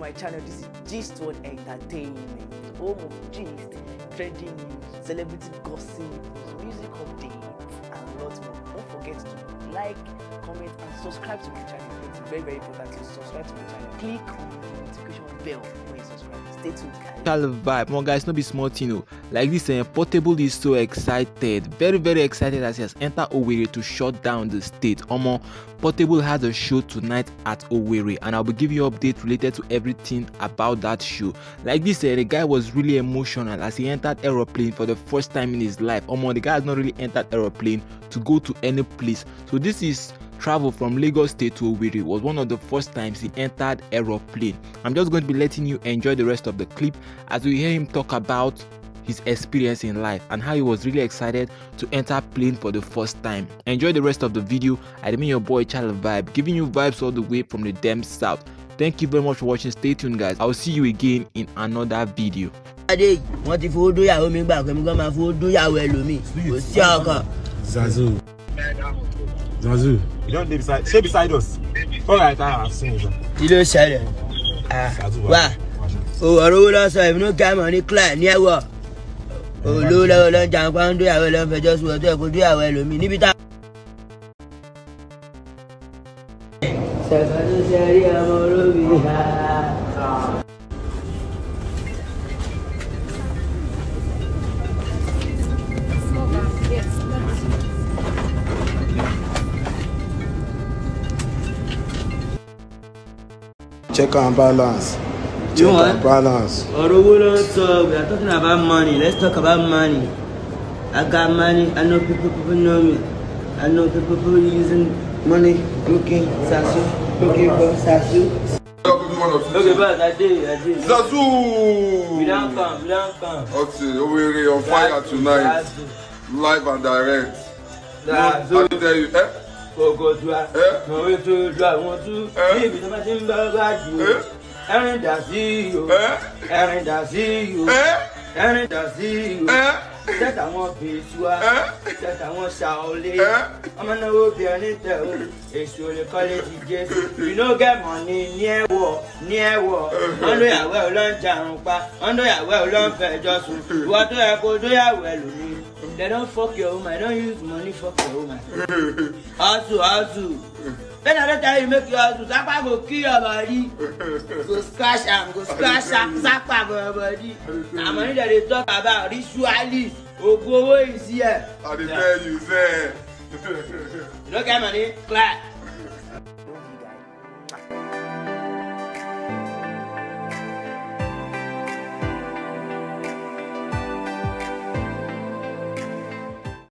my channel. This is Gist One Entertainment, home of gist, trending news, celebrity gossip, music updates, and lots more. Don't forget to like, comment, and subscribe to my channel. It's very, very important to subscribe to my channel. Click on the notification bell when you subscribe. Stay tuned, guys. Kind vibe, more guys, not be small, like this. Portable is so excited, very excited as he has entered Owerri to shut down the state. Portable has a show tonight at Owerri, and I'll be giving you updates related to everything about that show. Like this, the guy was really emotional as he entered AEROPLANE for the first time in his life. The guy has not really entered AEROPLANE to go to any place. So this is travel from Lagos State to Owerri. Was one of the first times he entered AEROPLANE. I'm just going to be letting you enjoy the rest of the clip as we hear him talk about his experience in life and how he was really excited to enter plane for the first time. Enjoy the rest of the video. I remain your boy Child Vibe, giving you vibes all the way from the damn south. Thank you very much for watching. Stay tuned, guys. I'll see you again in another video. Zazu. Zazu. You don't stay beside us. Alright, I've seen you. You don't say it. Why? Oh, I don't know. So if no come on the client near what? Oh, Lola, jump on do I will for just what I could do. I will me. Nibita. Check and balance. You want? Balance. We are talking about money. Let's talk about money. I got money. I know people know me. I know people using money. Looking Zazu. Looking for Zazu. Okay, but I did. Zazu! We don't come. Okay, Owerri on fire tonight. Live and direct. Zazu. I tell you, Go drive. No way to drive. Want to? Maybe the machine bag you. And I see you. And I see you. And I see you. That I want peace. That I want Shaolin. I'm gonna go be an intel. It's your college. You know, get money near war. Under your well learned down. Under your well learned just what do I go do? Well, they don't fuck your woman. I don't use money fuck your woman. Zazu. Then I don't tell you make your house. Zapa go kill your body. Go scratch am. Zapa go your body. Now money that they talk about ritualist. Ogowo is here. I tell you, say. You don't get money? Clap.